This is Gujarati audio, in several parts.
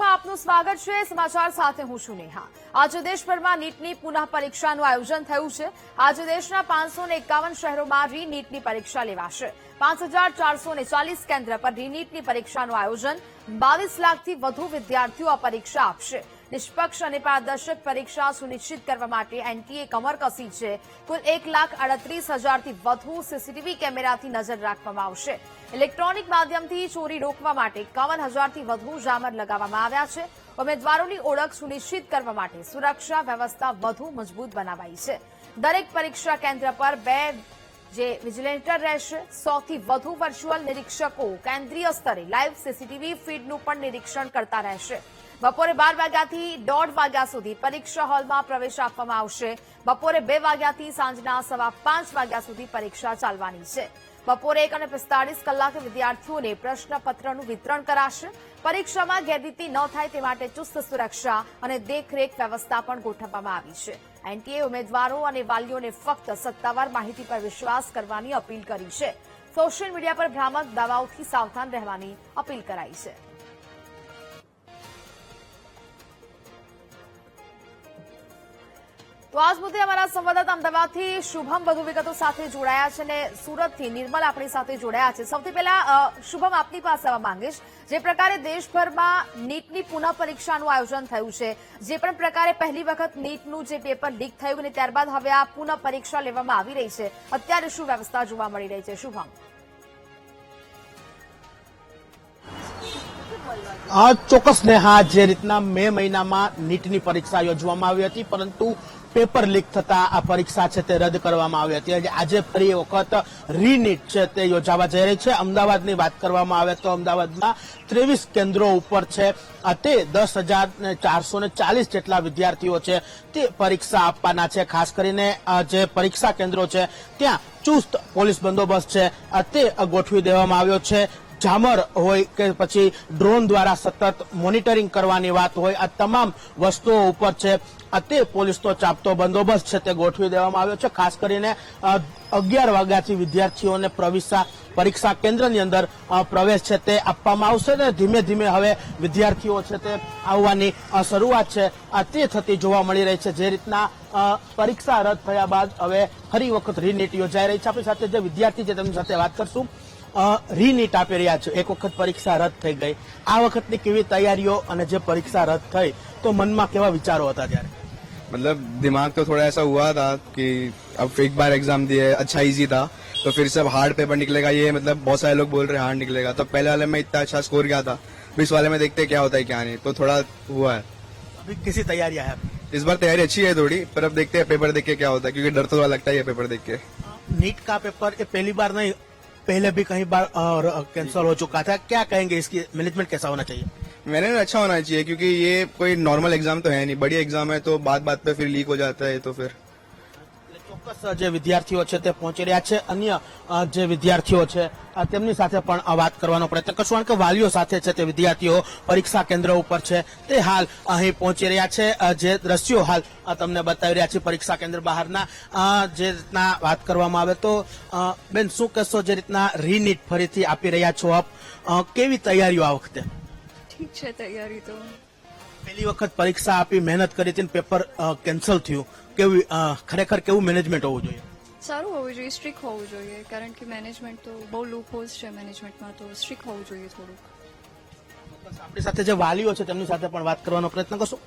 સંદેશમાં આપનું સ્વાગત છે। સમાચાર સાથે હું છું નેહા। આજે દેશભરમાં નીટની પુનઃ પરીક્ષાનું આયોજન થયું છે। આજે દેશના 551 શહેરોમાં રીનીટની પરીક્ષા લેવાશે। 5440 કેન્દ્ર પર રીનીટની પરીક્ષાનું આયોજન 22 લાખથી વધુ વિદ્યાર્થીઓ આ પરીક્ષા આપશે। નિષ્પક્ષ અને પારદર્શક પરીક્ષા સુનિશ્ચિત કરવા માટે એનટીએ કમર કસી છે। કુલ 1,38,000થી વધુ સીસીટીવી કેમેરાથી નજર રાખવામાં આવશે। ઇલેક્ટ્રોનિક માધ્યમથી ચોરી રોકવા માટે 51,000થી વધુ જામર લગાવવામાં આવ્યા છે। ઉમેદવારોની ઓળખ સુનિશ્ચિત કરવા માટે સુરક્ષા વ્યવસ્થા વધુ મજબૂત બનાવાઈ છે। દરેક પરીક્ષા કેન્દ્ર પર 2 જે વિજિલેન્ટર રહેશે। 100થી વધુ વર્ચ્યુઅલ નિરીક્ષકો કેન્દ્રીય સ્તરે લાઇવ સીસીટીવી ફીડનું પણ નિરીક્ષણ કરતા રહેશે। બપોરે 12 વાગ્યાથી 1:30 વાગ્યા સુધી પરીક્ષા હોલમાં પ્રવેશ આપવામાં આવશે। બપોરે 2 વાગ્યાથી સાંજના 5:15 વાગ્યા સુધી પરીક્ષા ચાલવાની છે। બપોરે 1:45 કલાકે વિદ્યાર્થીઓને પ્રશ્નપત્રનું વિતરણ કરાશે। પરીક્ષામાં ગેરરીતિ ન થાય તે માટે ચુસ્ત સુરક્ષા અને દેખરેખ વ્યવસ્થા પણ ગોઠવવામાં આવી છે। એનટીએ ઉમેદવારો અને વાલીઓને ફક્ત સત્તાવાર માહિતી પર વિશ્વાસ કરવાની અપીલ કરી છે। સોશિયલ મીડિયા પર ભ્રામક દાવાઓથી સાવધાન રહેવાની અપીલ કરાઈ છે। તો આજ મુદ્દે અમારા સંવાદદાતા અમદાવાદથી શુભમ વધુ વિગતો સાથે જોડાયા છે અને સુરતથી નિર્મલ આપણી સાથે જોડાયા છે। સૌથી પહેલા શુભમ, આપની પાસે આવવા માંગીશ, જે પ્રકારે દેશભરમાં નીટની પુનઃ પરીક્ષાનું આયોજન થયું છે, જે પણ પ્રકારે પહેલી વખત નીટનું જે પેપર લીક થયું અને ત્યારબાદ હવે આ પુનઃ પરીક્ષા લેવામાં આવી રહી છે, અત્યારે શું વ્યવસ્થા જોવા મળી રહી છે? શુભમ, ચોક્કસ નેહા, જે રીતના મે મહિનામાં નીટની પરીક્ષા યોજવામાં આવી હતી, પરંતુ પેપર લીક થતા આ પરીક્ષા છે તે રદ કરવામાં આવી હતી। આજે ફરી વખત રીનીટ છે તે યોજાવા જઈ રહી છે। અમદાવાદની વાત કરવામાં આવે તો અમદાવાદમાં 23 કેન્દ્રો ઉપર છે તે 10,440 જેટલા વિદ્યાર્થીઓ છે તે પરીક્ષા આપવાના છે। ખાસ કરીને જે પરીક્ષા કેન્દ્રો છે ત્યાં ચુસ્ત પોલીસ બંદોબસ્ત છે તે ગોઠવી દેવામાં આવ્યો છે। જામર હોય કે પછી ડ્રોન દ્વારા સતત મોનિટરિંગ કરવાની વાત હોય, આ તમામ વસ્તુઓ ઉપર છે તે પોલીસનો ચાપતો બંદોબસ્ત છે તે ગોઠવી દેવામાં આવ્યો છે। ખાસ કરીને 11 વાગ્યાથી વિદ્યાર્થીઓને પરીક્ષા કેન્દ્રની અંદર પ્રવેશ છે તે આપવામાં આવશે ને ધીમે ધીમે હવે વિદ્યાર્થીઓ છે તે આવવાની શરૂઆત છે તે થતી જોવા મળી રહી છે। જે રીતના પરીક્ષા રદ થયા બાદ હવે ફરી વખત રીનીટ યોજાઈ રહી છે। આપણી સાથે જે વિદ્યાર્થી છે તેમની સાથે વાત કરશું। રીનીટ આપી રહ્યા છો, એક વખત પરીક્ષા રદ થઈ ગઈ, આ વખતની કેવી તૈયારીઓ અને જે પરીક્ષા રદ થઈ તો મનમાં કેવા વિચારો હતા ત્યારે? मतलब दिमाग तो थोड़ा ऐसा हुआ था कि अब एक बार एग्जाम दिए, अच्छा इजी था, तो फिर सब हार्ड पेपर निकलेगा, ये मतलब बहुत सारे लोग बोल रहे हैं हार्ड निकलेगा, तो पहले वाले में इतना अच्छा स्कोर किया था, इस वाले में देखते क्या होता है क्या नहीं, तो थोड़ा हुआ है। अभी किसी तैयारी है? इस बार तैयारी अच्छी है थोड़ी, पर अब देखते हैं पेपर देख के क्या होता है, क्योंकि डर तो थोड़ा लगता ही है पेपर देख के। नीट का पेपर ये पहली बार नहीं, पहले भी कई बार कैंसिल हो चुका था, क्या कहेंगे इसकी मैनेजमेंट कैसा होना चाहिए? मैंने अच्छा होना चाहिए, क्योंकि ये कोई नॉर्मल एग्जाम तो है नहीं, बड़ी एग्जाम है, तो बात बात पे फिर लीक हो जाता है, तो फिर ચોક્કસ જે વિદ્યાર્થીઓ છે તે પહોંચી રહ્યા છે। અન્ય જે વિદ્યાર્થીઓ છે તેમની સાથે પણ વાત કરવાનો પ્રયત્ન કરશું, કારણ કે વાલીઓ સાથે છે તે વિદ્યાર્થીઓ પરીક્ષા કેન્દ્ર ઉપર છે તે હાલ અહીં પહોંચી રહ્યા છે। જે દ્રશ્યો હાલ તમને બતાવી રહ્યા છે પરીક્ષા કેન્દ્ર બહારના, જે રીતના વાત કરવામાં આવે તો બેન શું કહેશો, જે રીતના રીનીટ ફરીથી આપી રહ્યા છો આપ, કેવી તૈયારીઓ આ વખતે? ઠીક છે તૈયારી તો। પહેલી વખત પરીક્ષા આપી, મહેનત કરી હતી, પેપર કેન્સલ થયું, કેવી ખરેખર કેવું મેનેજમેન્ટ હોવું જોઈએ? સારું હોવું જોઈએ, સ્ટ્રિક્ટ હોવું જોઈએ, કારણ કે મેનેજમેન્ટ તો બહુ લૂપહોલ્સ છે મેનેજમેન્ટમાં, તો સ્ટ્રિક્ટ હોવું જોઈએ થોડુંક। આપણી સાથે જે વાલીઓ છે તેમની સાથે પણ વાત કરવાનો પ્રયત્ન કરશું।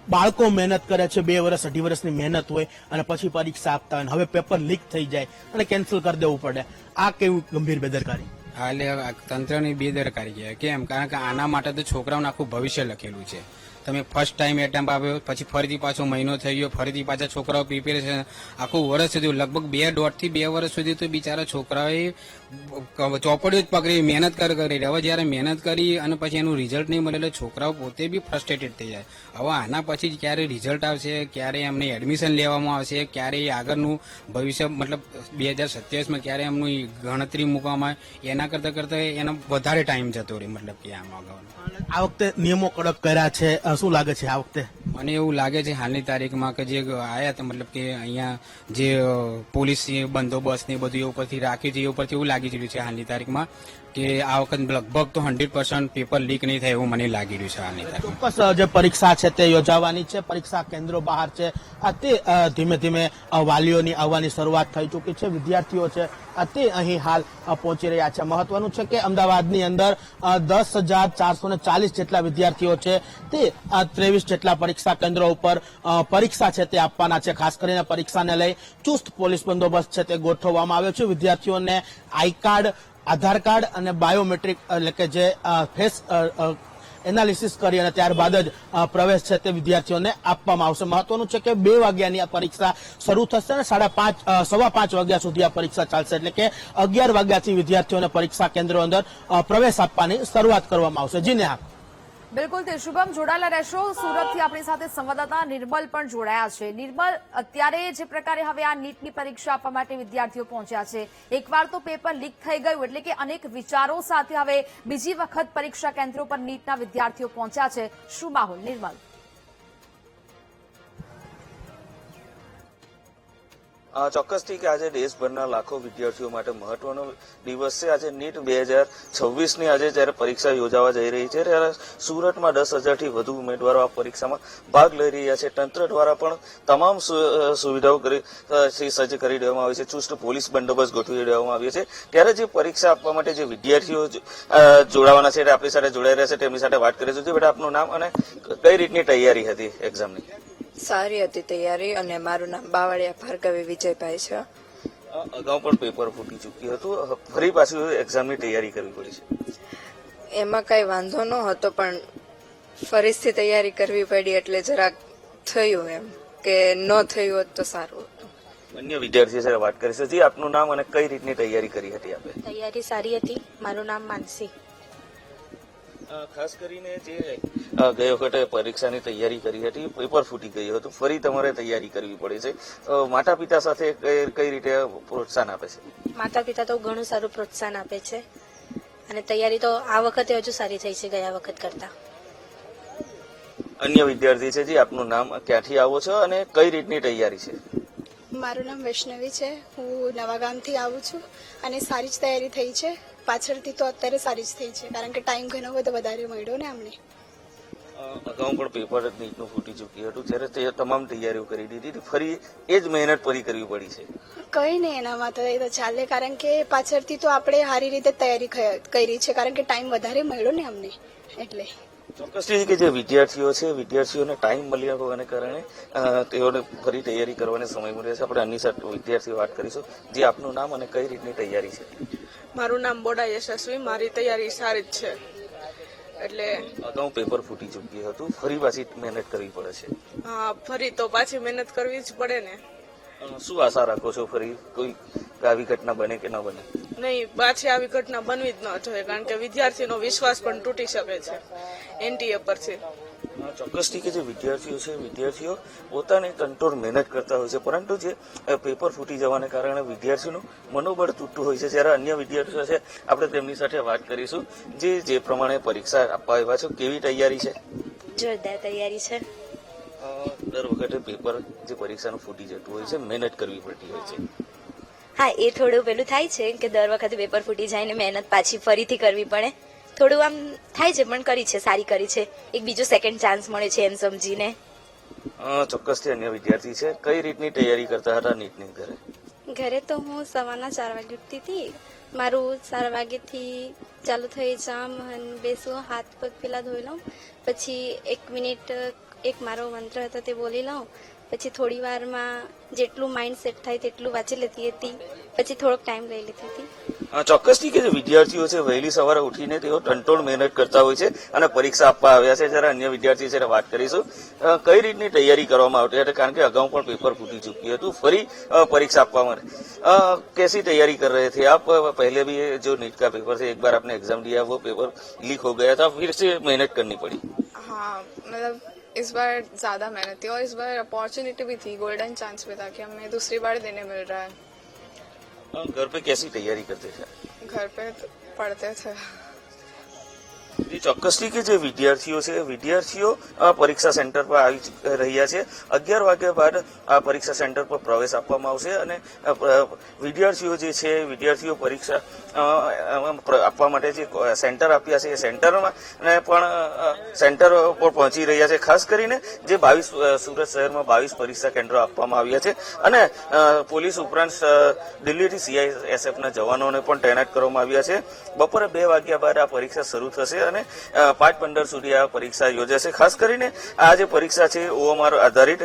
બાળકો મહેનત કરે છે, 2 વર્ષ 2.5 વર્ષની મહેનત હોય અને પછી પરીક્ષા આપતા હોય, હવે પેપર લીક થઈ જાય અને કેન્સલ કરી દેવું પડે, આ કેવું ગંભીર બેદરકારી? હાલે તંત્રની બેદરકારી કહેવાય। કેમ? કારણ કે આના માટે તો છોકરાઓને આખું ભવિષ્ય લખેલું છે। તમે ફર્સ્ટ ટાઈમ એટેમ્પ આપ્યો, પછી ફરીથી પાછો મહિનો થઈ ગયો, ફરીથી પાછા છોકરાઓ પ્રિપેરેશન આખું વર્ષ સુધી, લગભગ 2.5 થી 2 વર્ષ સુધી તો બિચારા છોકરાઓએ ચોપડીઓ જ પકડી મહેનત કરી। હવે જયારે મહેનત કરી અને પછી એનું રિઝલ્ટ નહીં મળે એટલે છોકરાઓ પોતે બી ફ્રસ્ટ્રેટેડ થઈ જાય। હવે આના પછી ક્યારે રિઝલ્ટ આવશે, ક્યારે એમને એડમિશન લેવામાં આવશે, ક્યારે આગળનું ભવિષ્ય મતલબ 2027માં ક્યારે એમનું ગણતરી મૂકવામાં આવે, એના કરતા એનો વધારે ટાઈમ જતો રહે, મતલબ કે આમાં આ વખતે નિયમો કડક કર્યા છે, શું લાગે છે આ વખતે? મને એવું લાગે છે હાલની તારીખમાં કે જે આયા હતા, મતલબ કે અહીંયા જે પોલીસ બંદોબસ્ત ને બધું ઉપરથી રાખ્યું છે, એ ઉપરથી એવું લાગી રહ્યું છે હાલની તારીખમાં કે આ વખત લગભગ તો 100% પેપર લીક નહીં થાય એવું મને લાગી રહ્યું છે હાલની તારીખમાં. ચોક્કસ જે પરીક્ષા છે તે યોજાવાની છે, પરીક્ષા કેન્દ્રો બહાર છે, તે ધીમે ધીમે વાલીઓની આવવાની શરૂઆત થઈ ચૂકી છે. વિદ્યાર્થીઓ છે તે અહીં હાલ પહોંચી રહ્યા છે. મહત્વનું છે કે અમદાવાદની અંદર 10,440 જેટલા વિદ્યાર્થીઓ છે તે 23 જેટલા પરીક્ષા કેન્દ્રો ઉપર પરીક્ષા છે તે આપવાના છે. ખાસ કરીને પરીક્ષાને લઈ ચુસ્ત પોલીસ બંદોબસ્ત છે તે ગોઠવવામાં આવ્યો છે. વિદ્યાર્થીઓને આઈ કાર્ડ, આધાર કાર્ડ અને બાયોમેટ્રિક એટલે કે જે ફેસ એનાલિસિસ કરી અને ત્યારબાદ જ પ્રવેશ છે તે વિદ્યાર્થીઓને આપવામાં આવશે. મહત્વનું છે કે 2 વાગ્યાની આ પરીક્ષા શરૂ થશે અને 5:30 વાગ્યા સુધી આ પરીક્ષા ચાલશે, એટલે કે 11 વાગ્યાથી વિદ્યાર્થીઓને પરીક્ષા કેન્દ્રો અંદર પ્રવેશ આપવાની શરૂઆત કરવામાં આવશે. જી નેહા. બિલકુલ તે શુભમ જોડાયેલા રહેશો. સુરતથી આપણી સાથે સંવાદદાતા નિર્મલ પણ જોડાયા છે. નિર્મલ, અત્યારે જે પ્રકારે હવે આ નીટની પરીક્ષા આપવા માટે વિદ્યાર્થીઓ પહોંચ્યા છે, એકવાર તો પેપર લીક થઈ ગયું એટલે કે અનેક વિચારો સાથે હવે બીજી વખત પરીક્ષા કેન્દ્રો પર નીટના વિદ્યાર્થીઓ પહોંચ્યા છે. શું માહોલ નિર્મલ? ચોક્કસથી કે આજે દેશભરના લાખો વિદ્યાર્થીઓ માટે મહત્વનો દિવસ છે. આજે નીટ 2026ની આજે જ્યારે પરીક્ષા યોજાવા જઈ રહી છે ત્યારે સુરતમાં 10,000થી વધુ ઉમેદવારો આ પરીક્ષામાં ભાગ લઈ રહ્યા છે. તંત્ર દ્વારા પણ તમામ સુવિધાઓ સજ્જ કરી દેવામાં આવી છે. ચુસ્ત પોલીસ બંદોબસ્ત ગોઠવી દેવામાં આવ્યો છે. ત્યારે જે પરીક્ષા આપવા માટે જે વિદ્યાર્થીઓ જોડાવાના છે આપણી સાથે જોડાઈ રહ્યા છે તેમની સાથે વાત કરીશું. જે બેટા આપનું નામ અને કઈ રીતની તૈયારી હતી એક્ઝામની? સારી હતી તૈયારી, અને મારું નામ બાવળિયા ભાર્ગવી વિજયભાઈ છે. અગાઉ પણ પેપર ફૂટી ચૂક્યું હતું, ફરી પાછું એક્ઝામની તૈયારી કરવી પડી છે. એમાં કઈ વાંધો ન હતો, પણ ફરીથી તૈયારી કરવી પડી એટલે જરાક થયું એમ કે ન થયું હોત તો સારું હતું. અન્ય વિદ્યાર્થીઓ સાથે વાત કરીશું. જી આપનું નામ અને કઈ રીતની તૈયારી કરી હતી આપે? તૈયારી સારી હતી. મારું નામ માનસી. ખાસ કરીને જે ગઈ વખતે પરીક્ષાની તૈયારી કરી હતી, પેપર ફૂટી ગયું હતું, ફરી તમારે તૈયારી કરવી પડે છે. માતા પિતા સાથે કઈ રીતે પ્રોત્સાહન આપે છે? માતા પિતા તો ઘણું સારું પ્રોત્સાહન આપે છે, અને તૈયારી તો આ વખતે હજુ સારી થઈ છે ગયા વખત કરતા. અન્ય વિદ્યાર્થી છે, જે આપનું નામ, ક્યાંથી આવો છો અને કઈ રીતની તૈયારી છે? મારું નામ વૈષ્ણવી છે. હું નવાગામથી આવું છું અને સારી જ તૈયારી થઈ છે. પાછળથી તો અત્યારે સારી જ થઈ છે, કારણ કે ટાઈમ ઘણો બધો વધારે મળ્યો ને અમને. અગાઉ પણ પેપર નીટનું ફૂટી ચૂક્યું હતું, ત્યારે તે તમામ તૈયારીઓ કરી દીધી, ફરી એ જ મહેનત ફરી કરવી પડી છે. કઈ નહીં, એનામાં તો એ તો ચાલે, કારણ કે પાછળથી તો આપણે સારી રીતે તૈયારી કરી છે, કારણ કે ટાઈમ વધારે મળ્યો ને અમને એટલે. ચોક્કસથી કે જે વિદ્યાર્થીઓ છે, વિદ્યાર્થીઓને ટાઈમ મળ્યા હોવાને કારણે તેઓને ફરી તૈયારી કરવાનો સમય મળ્યો છે. આપણે અન્ય સાથે વિદ્યાર્થીઓ વાત કરીશું. જે આપનું નામ અને કઈ રીતની તૈયારી છે? મારું નામ બોડા યશસ્વી. મારી તૈયારી સારી જ છે. એટલે અગાઉ પેપર ફૂટી ચૂક્યું હતું, ફરી પાછી મહેનત કરવી પડે છે. હા, ફરી તો પાછી મહેનત કરવી જ પડે ને. શું આશા રાખો છો ફરી કોઈ આવી ઘટના બને કે ન બને? નહીં, પાછી આવી ઘટના બનવી જ ન જોઈએ, કારણ કે વિદ્યાર્થીનો વિશ્વાસ પણ તૂટી શકે છે એનટીએ પરથી. ચોક્કસથી કે જે વિદ્યાર્થીઓ છે, વિદ્યાર્થીઓ પોતાની તનતોડ મહેનત કરતા હોય છે, પરંતુ જે પેપર ફૂટી જવાને કારણે વિદ્યાર્થીઓનું મનોબળ તૂટતું હોય છે. જ્યારે અન્ય વિદ્યાર્થીઓ છે, આપણે તેમની સાથે વાત કરીશું. જે પ્રમાણે પરીક્ષા આપવા આવ્યા છો, કેવી તૈયારી છે? જોરદાર તૈયારી છે. દર વખતે પેપર જે પરીક્ષાનું ફૂટી જતું હોય છે, મહેનત કરવી પડતી હોય છે. હા, એ થોડું પેલું થાય છે કે દર વખતે પેપર ફૂટી જાય ને મહેનત પાછી ફરીથી કરવી પડે. થોડું આમ થાય છે, પણ કરી છે, સારી કરી છે. એક બીજો સેકન્ડ ચાન્સ મળે છે એમ સમજીને. ચોક્કસથી અન્ય વિદ્યાર્થી છે, કઈ રીતની તૈયારી કરતા હતા નીટની ઘરે? ઘરે તો હું સવારના 4 વાગે ઉઠતી હતી. મારું 4 વાગ્યાથી ચાલુ થઈ એક્ઝામ, બેસું, હાથ પગ પેલા ધોઈ લઉં, પછી 1 મિનિટ એક મારો મંત્ર હતો તે બોલી લઉં, પછી થોડી વારમાં જેટલું માઇન્ડ સેટ થાય તેટલું વાંચી લેતી હતી, પછી થોડોક ટાઈમ લઈ લેતી હતી. ચોક્કસથી કે જે વિદ્યાર્થીઓ છે, વહેલી સવારે ઉઠીને તેઓ તનતોડ મહેનત કરતા હોય છે અને પરીક્ષા આપવા આવ્યા છે. જ્યારે અન્ય વિદ્યાર્થી છે વાત કરીશું, કઈ રીતની તૈયારી કરવામાં આવતી હતી, કારણ કે અગાઉ પણ પેપર ફૂટી ચૂક્યું હતું, ફરી પરીક્ષા આપવા માટે कैसी तैयारी कर रहे थे आप? पहले भी ये जो नीट का पेपर थे, एक बार आपने एग्जाम दिया, वो पेपर लीक हो गया था, फिर से मेहनत करनी पड़ी. हाँ, मतलब इस बार ज्यादा मेहनत थी और इस बार अपॉर्चुनिटी भी थी, गोल्डन चांस भी था कि हमें दूसरी बार देने मिल रहा है. घर पे कैसी तैयारी करते थे? घर पे पढ़ते थे. ચોક્કસથી કે જે વિદ્યાર્થીઓ છે વિદ્યાર્થીઓ પરીક્ષા સેન્ટર પર આવી રહ્યા છે 11 વાગ્યા બાદ આ પરીક્ષા સેન્ટર પર પ્રવેશ આપવામાં આવશે અને વિદ્યાર્થીઓ જે છે વિદ્યાર્થીઓ પરીક્ષા આપવા માટે જે સેન્ટર આપ્યા છે એ સેન્ટરમાં પણ સેન્ટર પર પહોંચી રહ્યા છે. ખાસ કરીને જે 22 સુરત શહેરમાં 22 પરીક્ષા કેન્દ્રો આપવામાં આવ્યા છે અને પોલીસ ઉપરાંત દિલ્હીથી CISFના જવાનોને પણ તૈનાત કરવામાં આવ્યા છે. બપોરે 2 વાગ્યા બાદ આ પરીક્ષા શરૂ થશે અને 5:15 સુધી આ પરીક્ષા યોજાશે. ખાસ કરીને આ જે પરીક્ષા છે OMR આધારિત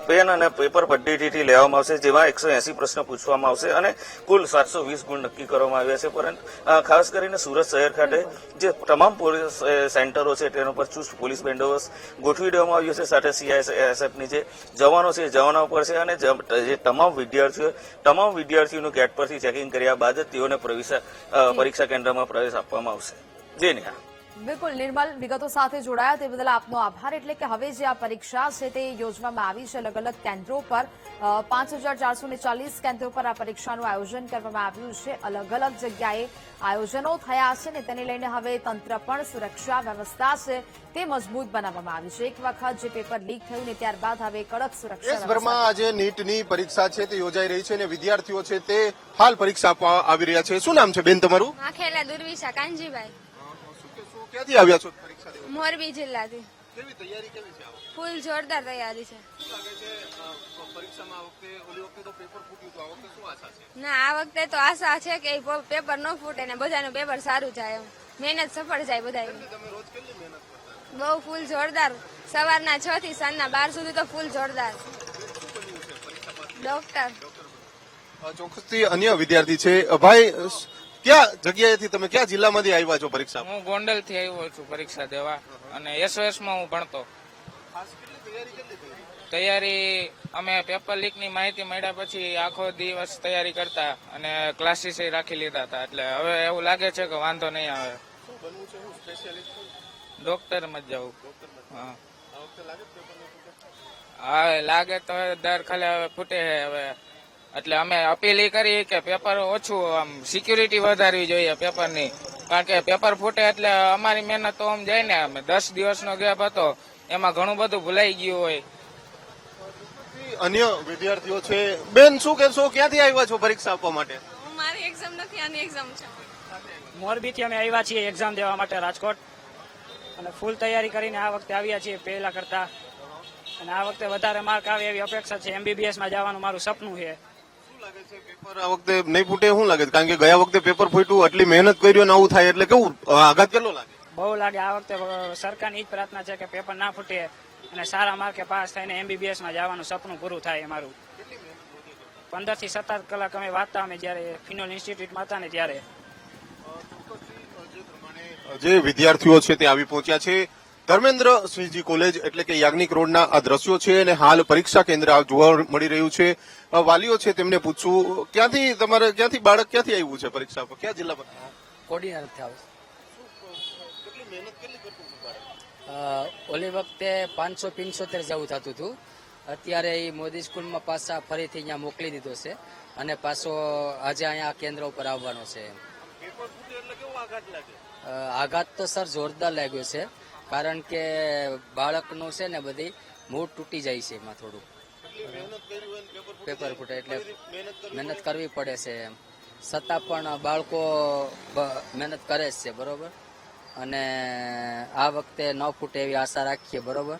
પેન અને પેપર પદ્ધતિથી લેવામાં આવશે, જેમાં 180 પ્રશ્નો પૂછવામાં આવશે અને કુલ 720 ગુણ નક્કી કરવામાં આવ્યા છે. પરંતુ ખાસ કરીને સુરત શહેર ખાતે જે તમામ પોલીસ સેન્ટરો છે તેનો પર ચુસ્ત પોલીસ બંદોબસ્ત ગોઠવી દેવામાં આવ્યો છે. સાથે CISFની જે જવાનો છે જવાનો પર છે અને જે તમામ વિદ્યાર્થીઓનું ગેટ પરથી ચેકિંગ કર્યા બાદ જ તેઓને પરીક્ષા કેન્દ્રમાં પ્રવેશ આપવામાં આવશે. જી નેહા. બિલકુલ નિર્મલ, વિગતો સાથે જોડાયા તે બદલ આપનો આભાર. એટલે કે હવે જે આ પરીક્ષા છે તે યોજવામાં આવી છે અલગ અલગ કેન્દ્રો પર 5440 કેન્દ્રો પર આ પરીક્ષાનું આયોજન કરવામાં આવ્યું છે. અલગ અલગ જગ્યાએ આયોજનો થયા છે ને તેને લઈને હવે તંત્ર પણ સુરક્ષા વ્યવસ્થા છે તે મજબૂત બનાવવામાં આવી છે. એક વખત જે પેપર લીક થયું ને ત્યારબાદ હવે કડક સુરક્ષા દેશભરમાં આજે નીટની પરીક્ષા છે તે યોજાઈ રહી છે અને વિદ્યાર્થીઓ છે તે હાલ પરીક્ષા આપવા આવી રહ્યા છે. શું નામ છે બેન તમારું? ખેલા દુર્વિશા કાનજીભાઈ. ક્યાંથી આવ્યા છો પરીક્ષા દેવા? મોરબી જિલ્લાથી. કેવી તૈયારી કેવી છે? ફૂલ જોરદાર તૈયારી છે. શું લાગે છે પરીક્ષામાં આ વખતે ઓલી વખતે તો પેપર ફૂટ્યું હતું, આ વખતે શું આશા છે? ના, આ વખતે તો આશા છે કે પેપર ન ફૂટે ને બધાનું પેપર સારું જાય, મહેનત સફળ જાય બધા. તમે રોજ કેટલી મહેનત કરતા? બહુ ફૂલ જોરદાર. સવારના 6 થી સાંજના 12 સુધી તો ફૂલ જોરદાર. ડોક્ટર. ચોક્કસથી અન્ય વિદ્યાર્થી છે. ભાઈ, ક્યાં જગ્યાએથી તમે કયા જિલ્લામાંથી આવ્યા છો પરીક્ષા? હું ગોંડલ થી આવ્યો છું પરીક્ષા દેવા અને SOS માં હું ભણતો. તૈયારી અમે પેપર લીક ની માહિતી મળ્યા પછી આખો દિવસ તૈયારી કરતા અને ક્લાસીસ રાખી લીધા હતા. એટલે હવે એવું લાગે છે કે વાંધો નહીં આવે. ડોક્ટર માં જ જવું. હા, લાગે તો દર ખાલી હવે ફૂટે હવે. એટલે અમે અપીલ એ કરી કે પેપર ઓછું આમ સિક્યુરિટી વધારવી જોઈએ પેપરની, કારણ કે પેપર ફૂટે એટલે અમારી મહેનત તો આમ જાય ને. અમે 10 દિવસનો ગેપ હતો એમાં ઘણું બધું ભૂલાઈ ગયું હોય. અન્ય વિદ્યાર્થીઓ છે. બેન, શું કહેશો? ક્યાંથી આવ્યા છો પરીક્ષા આપવા માટે? મારી એક્ઝામ નથી, આની એક્ઝામ છે. મોરબીથી અમે આવ્યા છીએ એક્ઝામ દેવા માટે રાજકોટ, અને ફૂલ તૈયારી કરીને આ વખતે આવ્યા છીએ પહેલા કરતા, અને આ વખતે વધારે માર્ક આવે એવી અપેક્ષા છે. MBBS માં જવાનું મારું સપનું છે. શું લાગે છે પેપર આ વખતે નહીં ફૂટે? શું લાગે? કારણ કે ગયા વખતે પેપર ફૂટ્યું, આટલી મહેનત કરી અને આવું થાય એટલે કેવું આઘાત કેટલો લાગે? બહુ લાગે. આ વખતે સરકારની જ પ્રાર્થના છે કે પેપર ના ફૂટે અને સારા માર્કે પાસ થઈને MBBS માં જવાનું સપનું પૂરું થાય અમારું. 15 થી 17 કલાક અમે વાંચતા, અમે જયારે ફિનોલ ઇન્સ્ટિટ્યૂટમાં હતા ને ત્યારે. જે વિદ્યાર્થીઓ છે તે આવી પહોંચ્યા છે ધર્મેન્દ્ર સિંહજી કોલેજ એટલે કે યાજ્ઞિક રોડના આ દ્રશ્યો છે અને હાલ પરીક્ષા કેન્દ્ર જોવા મળી રહ્યું છે. વાલીઓ છે તેમને પૂછશું, ક્યાંથી બાળક ક્યાંથી આવ્યું છે પરીક્ષા પર? કયા જિલ્લા પર? કોડીનારથી આવે. ઓલી વખતે 575 જવું થતું હતું, અત્યારે એ મોદી સ્કૂલમાં પાછા ફરીથી અહીંયા મોકલી દીધો છે અને પાછો આજે અહીંયા કેન્દ્ર ઉપર આવવાનો છે. આઘાત તો સર જોરદાર લાગ્યો છે, કારણ કે બાળકનું છે ને બધી મૂડ તૂટી જાય છે એમાં થોડું. પેપર ફૂટે એટલે મહેનત કરવી પડે છે, છતાં પણ બાળકો મહેનત કરે જ છે, બરોબર. અને આ વખતે ન ફૂટે એવી આશા રાખીએ, બરોબર.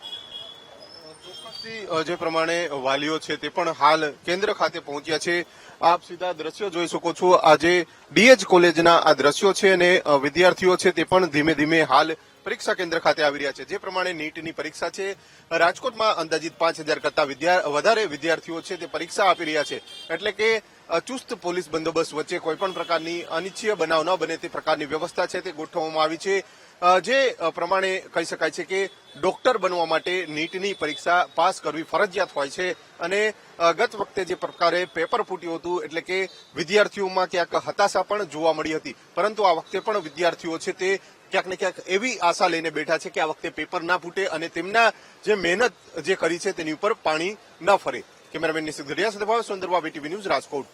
જે પ્રમાણે વાલીઓ છે તે પણ હાલ કેન્દ્ર ખાતે પહોંચ્યા છે. આપ સીધા દ્રશ્યો જોઈ શકો છો. આજે DH કોલેજના આ દ્રશ્યો છે અને વિદ્યાર્થીઓ છે તે પણ ધીમે ધીમે હાલ પરીક્ષા કેન્દ્ર ખાતે આવી રહ્યા છે. જે પ્રમાણે નીટની પરીક્ષા છે, રાજકોટમાં અંદાજિત 5000 કરતા વધારે વિદ્યાર્થીઓ છે તે પરીક્ષા આપી રહ્યા છે. એટલે કે ચુસ્ત પોલીસ બંદોબસ્ત વચ્ચે કોઈ પણ પ્રકારની અનિચ્છનીય બનાવ ન બને તે પ્રકારની વ્યવસ્થા છે તે ગોઠવવામાં આવી છે. જે પ્રમાણે કહી શકાય છે કે ડોક્ટર બનવા માટે નીટની પરીક્ષા પાસ કરવી ફરજિયાત હોય છે અને ગત વખતે જે પ્રકારે પેપર ફૂટ્યું હતું એટલે કે વિદ્યાર્થીઓમાં ક્યાંક હતાશા પણ જોવા મળી હતી, પરંતુ આ વખતે પણ વિદ્યાર્થીઓ છે તે ક્યાંક ને ક્યાંક એવી આશા લઈને બેઠા છે કે આ વખતે પેપર ના ફૂટે અને તેમના જે મહેનત જે કરી છે તેની ઉપર પાણી ન ફરે. કેમેરામેન નિશિત ગઢિયા સાથે ભાવ સુંદરવા, VTV ન્યૂઝ, રાજકોટ.